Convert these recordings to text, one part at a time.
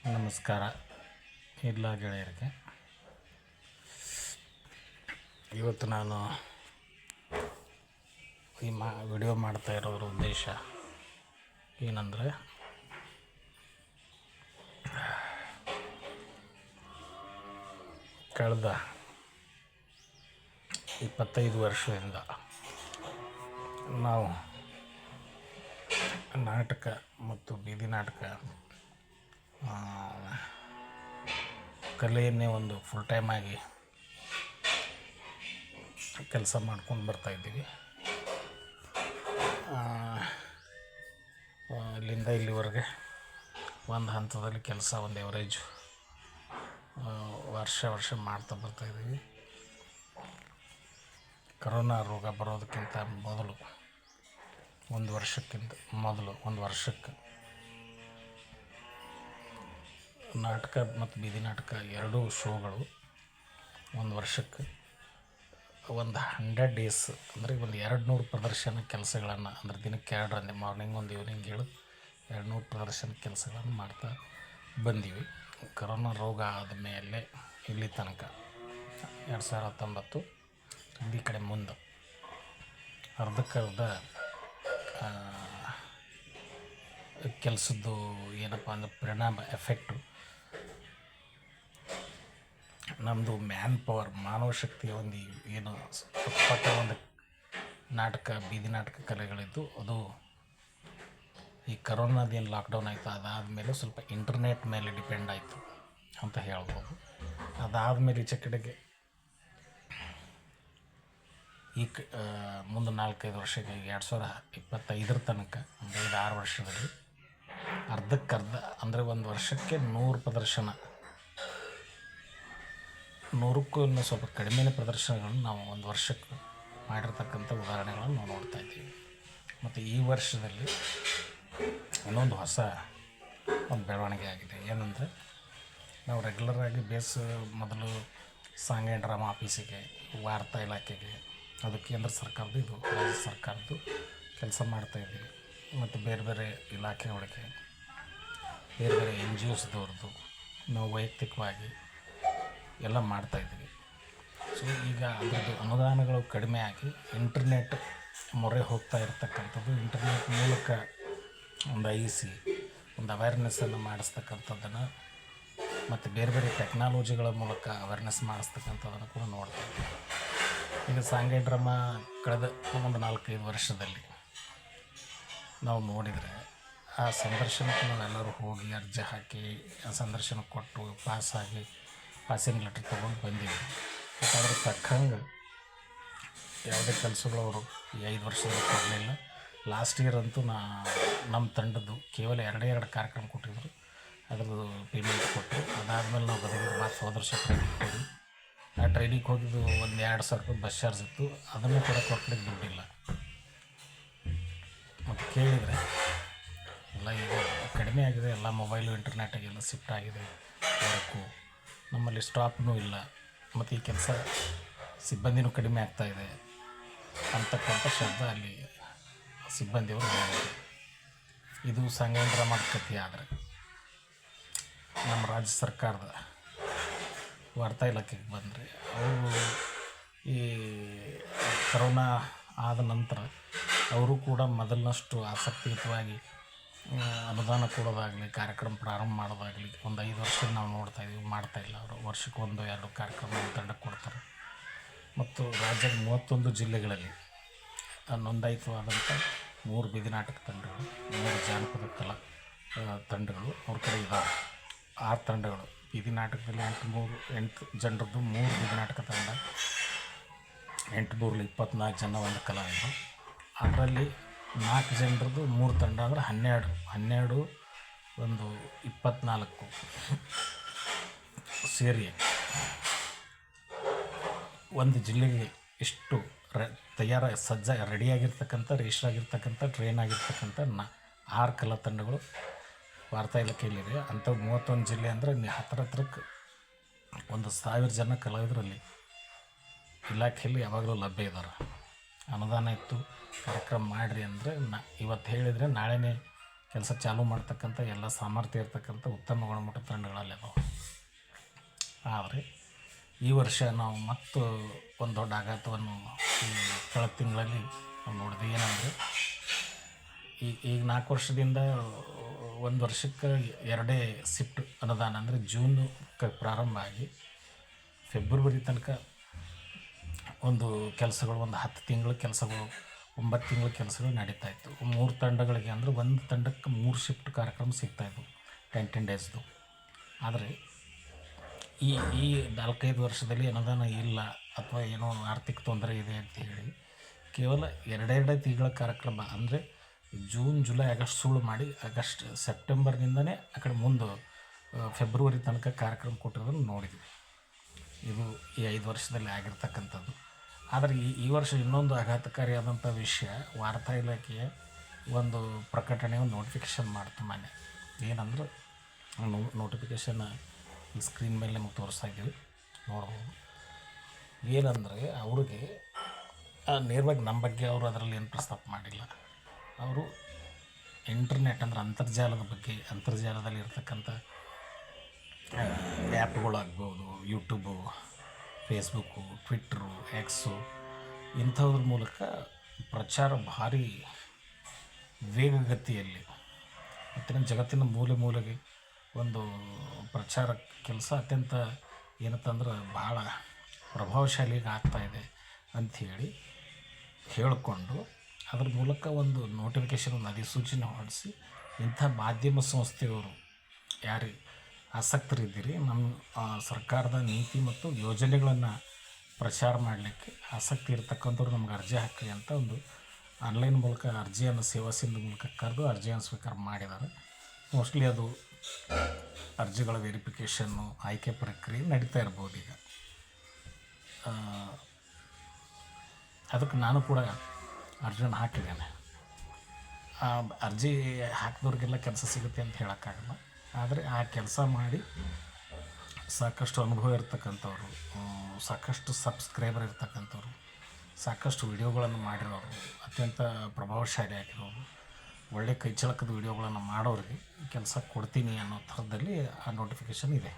ನಮಸ್ಕಾರ ಎಲ್ಲ ಗೆಳೆಯರಿಗೆ. ಇವತ್ತು ನಾನು ಈ ವಿಡಿಯೋ ಮಾಡ್ತಾ ಇರೋದ್ರ ಉದ್ದೇಶ ಏನಂದರೆ, ಕಳೆದ 25 ವರ್ಷದಿಂದ ನಾವು ನಾಟಕ ಮತ್ತು ಬೀದಿ ನಾಟಕ ಕಲೆಯನ್ನೇ ಒಂದು ಫುಲ್ ಟೈಮ್ ಆಗಿ ಕೆಲಸ ಮಾಡ್ಕೊಂಡು ಬರ್ತಾಯಿದ್ದೀವಿ. ಇಲ್ಲಿಂದ ಇಲ್ಲಿವರೆಗೆ ಒಂದು ಹಂತದಲ್ಲಿ ಕೆಲಸ ಒಂದು ಎವರೇಜ್ ವರ್ಷ ಮಾಡ್ತಾ ಬರ್ತಾಯಿದ್ದೀವಿ. ಕರೋನಾ ರೋಗ ಬರೋದಕ್ಕಿಂತ ಮೊದಲು ಒಂದು ವರ್ಷಕ್ಕೆ ನಾಟಕ ಮತ್ತು ಬೀದಿ ನಾಟಕ ಎರಡೂ ಶೋಗಳು ಒಂದು ವರ್ಷಕ್ಕೆ ಒಂದು 100 ಡೇಸ್ ಅಂದರೆ ಒಂದು 200 ಪ್ರದರ್ಶನ ಕೆಲಸಗಳನ್ನು, ಅಂದರೆ ದಿನಕ್ಕೆ 2 ಮಾರ್ನಿಂಗ್ ಒಂದು ಈವ್ನಿಂಗ್ 200 ಪ್ರದರ್ಶನ ಕೆಲಸಗಳನ್ನು ಮಾಡ್ತಾ ಬಂದೀವಿ. ಕರೋನಾ ರೋಗ ಆದಮೇಲೆ ಇಲ್ಲಿ ತನಕ 2019 ಈ ಕಡೆ ಮುಂದೆ ಅರ್ಧಕ್ಕರ್ಧ ಕೆಲಸದ್ದು ಏನಪ್ಪ ಅಂದ್ರೆ ಪರಿಣಾಮ ಎಫೆಕ್ಟು ನಮ್ಮದು ಮ್ಯಾನ್ ಪವರ್, ಮಾನವ ಶಕ್ತಿಯ ಒಂದು ಏನು ಒಂದು ನಾಟಕ ಬೀದಿ ನಾಟಕ ಕಲೆಗಳಿದ್ದು ಅದು ಈ ಕರೋನಾದೇನು ಲಾಕ್ಡೌನ್ ಆಯಿತು ಅದಾದಮೇಲೆ ಸ್ವಲ್ಪ ಇಂಟರ್ನೆಟ್ ಮೇಲೆ ಡಿಪೆಂಡ್ ಆಯಿತು ಅಂತ ಹೇಳ್ಬೋದು. ಅದಾದಮೇಲೆ ಈಚೆ ಕಡೆಗೆ ಈ ಮುಂದೆ 4-5 ವರ್ಷಕ್ಕೆ 2025 ತನಕ ಒಂದು 5-6 ವರ್ಷದಲ್ಲಿ ಅರ್ಧಕ್ಕರ್ಧ ಅಂದರೆ ಒಂದು ವರ್ಷಕ್ಕೆ 100 ಪ್ರದರ್ಶನ, 100ಕ್ಕೂ ಇನ್ನೂ ಸ್ವಲ್ಪ ಕಡಿಮೆ ಪ್ರದರ್ಶನಗಳನ್ನು ನಾವು ಒಂದು ವರ್ಷಕ್ಕೆ ಮಾಡಿರ್ತಕ್ಕಂಥ ಉದಾಹರಣೆಗಳನ್ನು ನಾವು ನೋಡ್ತಾ ಇದ್ದೀವಿ. ಮತ್ತು ಈ ವರ್ಷದಲ್ಲಿ ಇನ್ನೊಂದು ಹೊಸ ಒಂದು ಬೆಳವಣಿಗೆ ಆಗಿದೆ. ಏನಂದರೆ, ನಾವು ರೆಗ್ಯುಲರಾಗಿ ಮೊದಲು ಸಾಂಗ್ ಆ್ಯಂಡ್ ಡ್ರಾಮಾ ಆಫೀಸಿಗೆ, ವಾರ್ತಾ ಇಲಾಖೆಗೆ, ಅದು ಕೇಂದ್ರ ಸರ್ಕಾರದ್ದು, ಇದು ರಾಜ್ಯ ಸರ್ಕಾರದ್ದು ಕೆಲಸ ಮಾಡ್ತಾಯಿದ್ದೀವಿ. ಮತ್ತು ಬೇರೆ ಬೇರೆ ಇಲಾಖೆಗಳಿಗೆ, ಬೇರೆ ಬೇರೆ NGOsದವ್ರದ್ದು ನಾವು ವೈಯಕ್ತಿಕವಾಗಿ ಎಲ್ಲ ಮಾಡ್ತಾಯಿದ್ದೀವಿ. ಸೊ ಈಗ ಅದರದ್ದು ಅನುದಾನಗಳು ಕಡಿಮೆ ಆಗಿ ಇಂಟರ್ನೆಟ್ ಮೊರೆ ಹೋಗ್ತಾ ಇರ್ತಕ್ಕಂಥದ್ದು, ಇಂಟರ್ನೆಟ್ ಮೂಲಕ ಒಂದು ಒಂದು ಅವೇರ್ನೆಸ್ಸನ್ನು ಮಾಡಿಸ್ತಕ್ಕಂಥದ್ದನ್ನು ಮತ್ತು ಬೇರೆ ಬೇರೆ ಟೆಕ್ನಾಲಜಿಗಳ ಮೂಲಕ ಅವೇರ್ನೆಸ್ ಮಾಡಿಸ್ತಕ್ಕಂಥದ್ದನ್ನು ಕೂಡ ನೋಡ್ತಾ ಇದ್ದೀವಿ. ಈಗ ಸಾಂಗ್ ಆ್ಯಂಡ್ ಡ್ರಾಮಾ ಕಳೆದ ಒಂದು 4-5 ವರ್ಷದಲ್ಲಿ ನಾವು ನೋಡಿದರೆ, ಆ ಸಂದರ್ಶನಕ್ಕೆ ನಾವೆಲ್ಲರೂ ಹೋಗಿ ಅರ್ಜಿ ಹಾಕಿ ಆ ಸಂದರ್ಶನ ಕೊಟ್ಟು ಪಾಸಿಂಗ್ ಲೆಟ್ರ್ ತೊಗೊಂಡು ಬಂದೀವಿ. ಮತ್ತು ಅದ್ರ ತಕ್ಕಂಗೆ ಯಾವುದೇ ಕೆಲಸಗಳು ಅವರು ಈ 5 ವರ್ಷದಲ್ಲಿ ಕೊಡಲಿಲ್ಲ. ಲಾಸ್ಟ್ ಇಯರ್ ಅಂತೂ ನಮ್ಮ ತಂಡದ್ದು ಕೇವಲ 2 ಕಾರ್ಯಕ್ರಮ ಕೊಟ್ಟಿದ್ದರು, ಅದ್ರದ್ದು ಪೇಮೆಂಟ್ ಕೊಟ್ಟರು. ಅದಾದಮೇಲೆ ನಾವು ಮತ್ತು ಹೋದ ವರ್ಷ ಟ್ರೈನಿಂಗ್ ಹೋಗಿ, ಆ ಟ್ರೈನಿಗೆ ಹೋಗಿದ್ದು ಒಂದು 2,000 ರೂಪಾಯಿ ಬಸ್ ಚಾರ್ಜ್ ಇತ್ತು, ಅದನ್ನು ಕೂಡ ಕೊಟ್ಟಲಿಕ್ಕೆ ದುಡ್ಡಿಲ್ಲ. ಮತ್ತು ಕೇಳಿದರೆ ಎಲ್ಲ ಈಗ ಕಡಿಮೆ ಆಗಿದೆ, ಎಲ್ಲ ಮೊಬೈಲು ಇಂಟರ್ನೆಟಾಗೆಲ್ಲ ಶಿಫ್ಟ್ ಆಗಿದೆ ವರ್ಕು, ನಮ್ಮಲ್ಲಿ ಸ್ಟಾಫ್ನೂ ಇಲ್ಲ, ಮತ್ತು ಈ ಕೆಲಸ ಸಿಬ್ಬಂದಿನೂ ಕಡಿಮೆ ಆಗ್ತಾಯಿದೆ ಅಂತಕ್ಕಂಥ ಶಬ್ದ ಅಲ್ಲಿ ಸಿಬ್ಬಂದಿಯವರು ಹೇಳಿದರು. ಇದು ಸಾಂಗ್ ಆ್ಯಂಡ್ ಡ್ರಾಮಾ ಕಥೆ. ಆದರೆ ನಮ್ಮ ರಾಜ್ಯ ಸರ್ಕಾರದ ವಾರ್ತಾ ಇಲಾಖೆಗೆ ಬಂದರೆ, ಅವರು ಈ ಕರೋನಾ ಆದ ನಂತರ ಅವರು ಕೂಡ ಮೊದಲಿನಷ್ಟು ಆಸಕ್ತಿಯುತವಾಗಿ ಅನುದಾನ ಕೊಡೋದಾಗಲಿ, ಕಾರ್ಯಕ್ರಮ ಪ್ರಾರಂಭ ಮಾಡೋದಾಗಲಿ ಒಂದು 5 ವರ್ಷ ನಾವು ನೋಡ್ತಾಯಿದ್ದೀವಿ, ಮಾಡ್ತಾಯಿಲ್ಲ. ಅವರು ವರ್ಷಕ್ಕೆ 1-2 ಕಾರ್ಯಕ್ರಮ ತಂಡಕ್ಕೆ ಕೊಡ್ತಾರೆ. ಮತ್ತು ರಾಜ್ಯದ 31 ಜಿಲ್ಲೆಗಳಲ್ಲಿ ನೋಂದಾಯಿತವಾದಂಥ 3 ಬೀದಿ ನಾಟಕ ತಂಡಗಳು, 3 ಜಾನಪದ ಕಲಾ ತಂಡಗಳು ಅವ್ರ ಕಡೆ ಇದ್ದಾವೆ. 6 ತಂಡಗಳು ಬೀದಿ ನಾಟಕದಲ್ಲಿ 8 ಜನರದ್ದು 3 ಬೀದಿ ನಾಟಕ ತಂಡ, 8 24 ಜನ ಒಂದು ಕಲಾವಿದರು. ಅದರಲ್ಲಿ 4 ಜನರದ್ದು 3 ತಂಡ ಅಂದರೆ 12 ಒಂದು 24 ಸೇರಿ ಒಂದು ಜಿಲ್ಲೆಗೆ ಇಷ್ಟು ರೆಡಿಯಾಗಿರ್ತಕ್ಕಂಥ, ರಿಜಿಸ್ಟರ್ ಆಗಿರ್ತಕ್ಕಂಥ, ಟ್ರೈನ್ ಆಗಿರ್ತಕ್ಕಂಥ 6 ಕಲಾ ತಂಡಗಳು ವಾರ್ತಾ ಇಲಾಖೆಯಲ್ಲಿದೆ. ಅಂಥವು 31 ಜಿಲ್ಲೆ ಅಂದರೆ ಹತ್ರಕ್ಕೆ 1,000 ಜನ ಕಲಾವಿದರಲ್ಲಿ ಇಲಾಖೆಯಲ್ಲಿ ಯಾವಾಗಲೂ ಲಭ್ಯ ಇದ್ದಾರೆ. ಅನುದಾನ ಇತ್ತು, ಕಾರ್ಯಕ್ರಮ ಮಾಡಿರಿ ಅಂದರೆ ಇವತ್ತು ಹೇಳಿದರೆ ನಾಳೆನೇ ಕೆಲಸ ಚಾಲೂ ಮಾಡ್ತಕ್ಕಂಥ ಎಲ್ಲ ಸಾಮರ್ಥ್ಯ ಇರ್ತಕ್ಕಂಥ ಉತ್ತಮ ಗುಣಮಟ್ಟದ ತಂಡಗಳಲ್ಲಿ ಅದಾವೆ. ಆದರೆ ಈ ವರ್ಷ ನಾವು ಮತ್ತು ಒಂದು ದೊಡ್ಡ ಆಘಾತವನ್ನು ಈ ಕಳೆದ ತಿಂಗಳಲ್ಲಿ ನಾವು ನೋಡಿದ್ವಿ. ಏನಂದರೆ ಈಗ 4 ವರ್ಷದಿಂದ ಒಂದು ವರ್ಷಕ್ಕೆ 2 ಶಿಫ್ಟ್ ಅನುದಾನ, ಅಂದರೆ ಜೂನ್ಗೆ ಪ್ರಾರಂಭ ಆಗಿ ಫೆಬ್ರವರಿ ತನಕ ಒಂದು ಕೆಲಸಗಳು, ಒಂದು 10 ತಿಂಗಳ ಕೆಲಸಗಳು, 9 ತಿಂಗಳ ಕೆಲಸಗಳು ನಡೀತಾಯಿತ್ತು. 3 ತಂಡಗಳಿಗೆ, ಅಂದರೆ ಒಂದು ತಂಡಕ್ಕೆ 3 ಶಿಫ್ಟ್ ಕಾರ್ಯಕ್ರಮ ಸಿಗ್ತಾಯಿದ್ವು 10 ಡೇಸ್ದು. ಆದರೆ ಈ 4-5 ವರ್ಷದಲ್ಲಿ ಅನುದಾನ ಇಲ್ಲ ಅಥವಾ ಏನೋ ಆರ್ಥಿಕ ತೊಂದರೆ ಇದೆ ಅಂತ ಹೇಳಿ ಕೇವಲ 2 ತಿಂಗಳ ಕಾರ್ಯಕ್ರಮ, ಅಂದರೆ ಜೂನ್, ಜುಲೈ, ಆಗಸ್ಟ್ ಸುಳ್ಳು ಮಾಡಿ ಸೆಪ್ಟೆಂಬರ್ನಿಂದನೇ ಆ ಕಡೆ ಮುಂದೆ ಫೆಬ್ರವರಿ ತನಕ ಕಾರ್ಯಕ್ರಮ ಕೊಟ್ಟಿರೋದನ್ನು ನೋಡಿದ್ವಿ. ಇದು ಈ 5 ವರ್ಷದಲ್ಲಿ ಆಗಿರ್ತಕ್ಕಂಥದ್ದು. ಆದರೆ ಈ ವರ್ಷ ಇನ್ನೊಂದು ಆಘಾತಕಾರಿಯಾದಂಥ ವಿಷಯ, ವಾರ್ತಾ ಇಲಾಖೆಯ ಒಂದು ಪ್ರಕಟಣೆ, ಒಂದು ನೋಟಿಫಿಕೇಷನ್ ಮಾಡ್ತು ಮೊನ್ನೆ. ಏನಂದ್ರೆ ನೋಟಿಫಿಕೇಷನ್ ಈ ಸ್ಕ್ರೀನ್ ಮೇಲೆ ನಮಗೆ ತೋರಿಸ್ತಾ ಇದ್ದೀವಿ, ನೋಡ್ಬೋದು. ಏನಂದರೆ ಅವ್ರಿಗೆ ನೇರವಾಗಿ ನಮ್ಮ ಬಗ್ಗೆ ಅವರು ಅದರಲ್ಲಿ ಏನು ಪ್ರಸ್ತಾಪ ಮಾಡಿಲ್ಲ. ಅವರು ಇಂಟರ್ನೆಟ್, ಅಂದರೆ ಅಂತರ್ಜಾಲದ ಬಗ್ಗೆ, ಅಂತರ್ಜಾಲದಲ್ಲಿ ಇರ್ತಕ್ಕಂಥ ಆ್ಯಪ್ಗಳಾಗ್ಬೋದು, ಯೂಟ್ಯೂಬು, ಫೇಸ್ಬುಕ್ಕು, ಟ್ವಿಟ್ರು, ಎಕ್ಸು, ಇಂಥದ್ರ ಮೂಲಕ ಪ್ರಚಾರ ಭಾರಿ ವೇಗಗತಿಯಲ್ಲಿ ಮತ್ತು ಜಗತ್ತಿನ ಮೂಲೆ ಮೂಲೆಗೆ ಒಂದು ಪ್ರಚಾರ ಕೆಲಸ ಅತ್ಯಂತ ಏನಂತಂದ್ರೆ ಭಾಳ ಪ್ರಭಾವಶಾಲಿಗೆ ಆಗ್ತಾಯಿದೆ ಅಂಥೇಳಿ ಹೇಳಿಕೊಂಡು ಅದ್ರ ಮೂಲಕ ಒಂದು ನೋಟಿಫಿಕೇಷನ್, ಒಂದು ಅಧಿಸೂಚನೆ ಹೊರಡಿಸಿ, ಇಂಥ ಮಾಧ್ಯಮ ಸಂಸ್ಥೆಯವರು ಯಾರು ಆಸಕ್ತರಿದ್ದೀರಿ, ನಮ್ಮ ಸರ್ಕಾರದ ನೀತಿ ಮತ್ತು ಯೋಜನೆಗಳನ್ನು ಪ್ರಚಾರ ಮಾಡಲಿಕ್ಕೆ ಆಸಕ್ತಿ ಇರತಕ್ಕಂಥವ್ರು ನಮ್ಗೆ ಅರ್ಜಿ ಹಾಕಿರಿ ಅಂತ ಒಂದು ಆನ್ಲೈನ್ ಮೂಲಕ ಅರ್ಜಿಯನ್ನು ಸೇವಾ ಸಿಂಧು ಮೂಲಕ ಕರೆದು ಅರ್ಜಿಯನ್ನು ಸ್ವೀಕಾರ ಮಾಡಿದ್ದಾರೆ. ಮೋಸ್ಟ್ಲಿ ಅದು ಅರ್ಜಿಗಳ ವೆರಿಫಿಕೇಷನ್ನು, ಆಯ್ಕೆ ಪ್ರಕ್ರಿಯೆ ನಡೀತಾ ಇರ್ಬೋದು ಈಗ. ಅದಕ್ಕೆ ನಾನು ಕೂಡ ಅರ್ಜಿಯನ್ನು ಹಾಕಿದ್ದೇನೆ. ಅರ್ಜಿ ಹಾಕಿದವ್ರಿಗೆಲ್ಲ ಕೆಲಸ ಸಿಗುತ್ತೆ ಅಂತ ಹೇಳೋಕ್ಕಾಗಲ್ಲ. ಆದರೆ ಆ ಕೆಲಸ ಮಾಡಿ ಸಾಕಷ್ಟು ಅನುಭವ ಇರ್ತಕ್ಕಂಥವ್ರು, ಸಾಕಷ್ಟು ಸಬ್ಸ್ಕ್ರೈಬರ್ ಇರ್ತಕ್ಕಂಥವ್ರು, ಸಾಕಷ್ಟು ವಿಡಿಯೋಗಳನ್ನು ಮಾಡಿರೋರು, ಅತ್ಯಂತ ಪ್ರಭಾವಶಾಲಿ ಆಗಿರೋರು, ಒಳ್ಳೆ ಕೈಚಳಕದ ವಿಡಿಯೋಗಳನ್ನು ಮಾಡೋರಿಗೆ ಕೆಲಸ ಕೊಡ್ತೀನಿ ಅನ್ನೋ ಥರದಲ್ಲಿ ಆ ನೋಟಿಫಿಕೇಷನ್ ಇದೆ.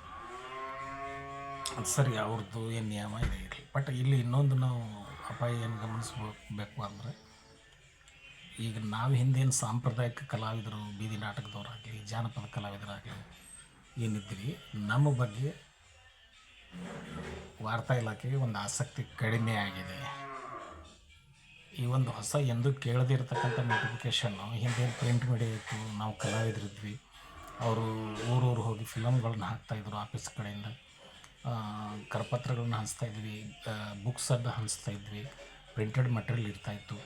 ಅದು ಸರಿ, ಅವ್ರದ್ದು ಏನು ನಿಯಮ ಇದೆ ಇರಲಿ. ಬಟ್ ಇಲ್ಲಿ ಇನ್ನೊಂದು ನಾವು ಅಪಾಯ ಏನು ಗಮನಿಸಬೇಕು ಅಂದರೆ, ಈಗ ನಾವು ಹಿಂದೇನು ಸಾಂಪ್ರದಾಯಿಕ ಕಲಾವಿದರು, ಬೀದಿ ನಾಟಕದವರಾಗಲಿ, ಜಾನಪದ ಕಲಾವಿದರಾಗಲಿ ಏನಿದ್ದೀರಿ, ನಮ್ಮ ಬಗ್ಗೆ ವಾರ್ತಾ ಇಲಾಖೆಗೆ ಒಂದು ಆಸಕ್ತಿ ಕಡಿಮೆ ಆಗಿದೆ. ಈ ಒಂದು ಹೊಸ ಎಂದೂ ಕೇಳದೇ ಇರತಕ್ಕಂಥ ನೋಟಿಫಿಕೇಷನ್ನು, ಹಿಂದೇನು ಪ್ರಿಂಟ್ ಮೀಡಿಯಾ ಇತ್ತು, ನಾವು ಕಲಾವಿದರಿದ್ವಿ, ಅವರು ಊರೂರು ಹೋಗಿ ಫಿಲಮ್ಗಳನ್ನ ಹಾಕ್ತಾಯಿದ್ರು ಆಫೀಸ್ ಕಡೆಯಿಂದ, ಕರಪತ್ರಗಳನ್ನ ಹಂಚ್ತಾಯಿದ್ವಿ, ಬುಕ್ಸನ್ನು ಹಂಚ್ತಾಯಿದ್ವಿ, ಪ್ರಿಂಟೆಡ್ ಮಟೀರಿಯಲ್ ಇರ್ತಾಯಿತ್ತು.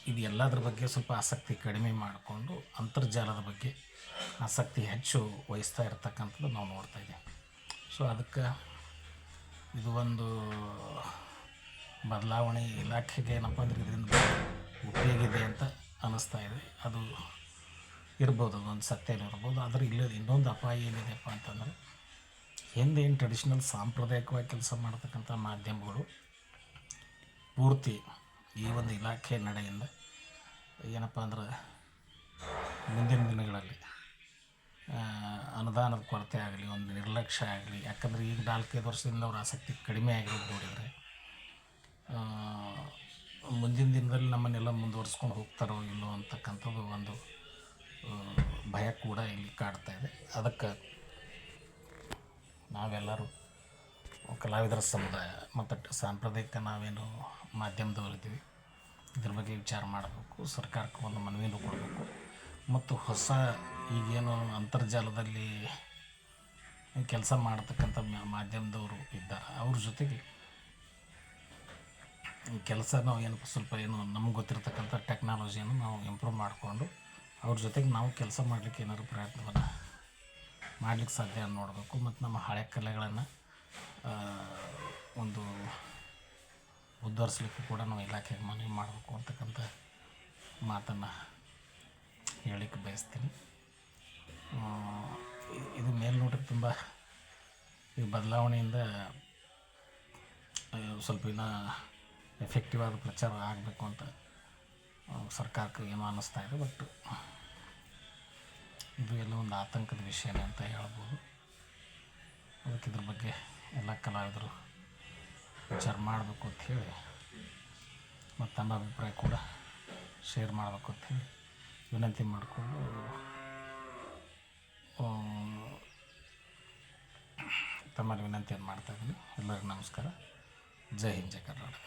ಇದು ಎಲ್ಲದ್ರ ಬಗ್ಗೆ ಸ್ವಲ್ಪ ಆಸಕ್ತಿ ಕಡಿಮೆ ಮಾಡಿಕೊಂಡು ಅಂತರ್ಜಾಲದ ಬಗ್ಗೆ ಆಸಕ್ತಿ ಹೆಚ್ಚು ವಹಿಸ್ತಾ ಇರತಕ್ಕಂಥದ್ದು ನಾವು ನೋಡ್ತಾಯಿದ್ದೀವಿ. ಸೊ ಅದಕ್ಕೆ ಇದು ಒಂದು ಬದಲಾವಣೆ ಇಲಾಖೆಗೆ ಏನಪ್ಪ ಅಂದರೆ ಇದರಿಂದ ಉಪಯೋಗ ಇದೆ ಅಂತ ಅನ್ನಿಸ್ತಾ ಇದೆ. ಅದು ಇರ್ಬೋದು, ಅದೊಂದು ಸತ್ಯ ಇರ್ಬೋದು. ಆದರೆ ಇಲ್ಲದ ಇನ್ನೊಂದು ಅಪಾಯ ಏನಿದೆಯಪ್ಪ ಅಂತಂದರೆ, ಹಿಂದೆ ಏನು ಟ್ರೆಡಿಷ್ನಲ್ ಸಾಂಪ್ರದಾಯಿಕವಾಗಿ ಕೆಲಸ ಮಾಡ್ತಕ್ಕಂಥ ಮಾಧ್ಯಮಗಳು ಪೂರ್ತಿ ಈ ಒಂದು ಇಲಾಖೆ ನಡೆಯಿಂದ ಏನಪ್ಪ ಅಂದ್ರೆ ಮುಂದಿನ ದಿನಗಳಲ್ಲಿ ಅನುದಾನದ ಕೊರತೆ ಆಗಲಿ, ಒಂದು ನಿರ್ಲಕ್ಷ್ಯ ಆಗಲಿ, ಯಾಕಂದರೆ ಈಗ 4-5 ವರ್ಷದಿಂದ ಅವ್ರ ಆಸಕ್ತಿ ಕಡಿಮೆ ಆಗಿರೋದು ನೋಡಿದರೆ ಮುಂದಿನ ದಿನದಲ್ಲಿ ನಮ್ಮನ್ನೆಲ್ಲ ಮುಂದುವರ್ಸ್ಕೊಂಡು ಹೋಗ್ತಾರೋ ಇಲ್ಲೋ ಅಂತಕ್ಕಂಥದ್ದು ಒಂದು ಭಯ ಕೂಡ ಇಲ್ಲಿ ಕಾಡ್ತಾ ಇದೆ. ಅದಕ್ಕೆ ನಾವೆಲ್ಲರೂ ಕಲಾವಿದರ ಸಮುದಾಯ ಮತ್ತು ಸಾಂಪ್ರದಾಯಿಕ ನಾವೇನು ಮಾಧ್ಯಮದವರಿದ್ದೀವಿ, ಇದ್ರ ಬಗ್ಗೆ ವಿಚಾರ ಮಾಡಬೇಕು, ಸರ್ಕಾರಕ್ಕೆ ಒಂದು ಮನವಿಯನ್ನು ಕೊಡಬೇಕು. ಮತ್ತು ಹೊಸ ಈಗೇನು ಅಂತರ್ಜಾಲದಲ್ಲಿ ಕೆಲಸ ಮಾಡ್ತಕ್ಕಂಥ ಮಾಧ್ಯಮದವರು ಇದ್ದಾರೆ, ಅವ್ರ ಜೊತೆಗೆ ಕೆಲಸ ನಾವು ಏನು ಸ್ವಲ್ಪ ಏನು ನಮ್ಗೆ ಗೊತ್ತಿರ್ತಕ್ಕಂಥ ಟೆಕ್ನಾಲಜಿಯನ್ನು ನಾವು ಇಂಪ್ರೂವ್ ಮಾಡಿಕೊಂಡು ಅವ್ರ ಜೊತೆಗೆ ನಾವು ಕೆಲಸ ಮಾಡಲಿಕ್ಕೆ ಏನಾದ್ರು ಪ್ರಯತ್ನವನ್ನು ಮಾಡಲಿಕ್ಕೆ ಸಾಧ್ಯ ನೋಡಬೇಕು. ಮತ್ತು ನಮ್ಮ ಹಳೆ ಕಲೆಗಳನ್ನು ಒಂದು ಉದ್ಧರಿಸಲಿಕ್ಕೆ ಕೂಡ ನಾವು ಇಲಾಖೆಗೆ ಮನವಿ ಮಾಡಬೇಕು ಅಂತಕ್ಕಂಥ ಮಾತನ್ನು ಹೇಳಲಿಕ್ಕೆ ಬಯಸ್ತೀನಿ. ಇದು ಮೇಲ್ನೋಟಕ್ಕೆ ತುಂಬ ಈ ಬದಲಾವಣೆಯಿಂದ ಸ್ವಲ್ಪ ಇನ್ನೂ ಎಫೆಕ್ಟಿವ್ ಆದ ಪ್ರಚಾರ ಆಗಬೇಕು ಅಂತ ಸರ್ಕಾರಕ್ಕೆ ಏನೋ ಅನ್ನಿಸ್ತಾ ಇದೆ. ಬಟ್ ಇದು ಎಲ್ಲ ಒಂದು ಆತಂಕದ ವಿಷಯನೇ ಅಂತ ಹೇಳ್ಬೋದು. ಅದಕ್ಕೆ ಇದ್ರ ಬಗ್ಗೆ ಎಲ್ಲ ಕಲಾವಿದರು ವಿಚಾರ ಮಾಡಬೇಕು ಅಂಥೇಳಿ ಮತ್ತು ತಮ್ಮ ಅಭಿಪ್ರಾಯ ಕೂಡ ಶೇರ್ ಮಾಡಬೇಕು ಅಂಥೇಳಿ ವಿನಂತಿ ಮಾಡಿಕೊಂಡು ತಮ್ಮಲ್ಲಿ ವಿನಂತಿಯನ್ನು ಮಾಡ್ತಾಯಿದ್ದೀನಿ. ಎಲ್ಲರಿಗೂ ನಮಸ್ಕಾರ. ಜೈ ಹಿಂದ್, ಜೈ ಕರ್ನಾಟಕ.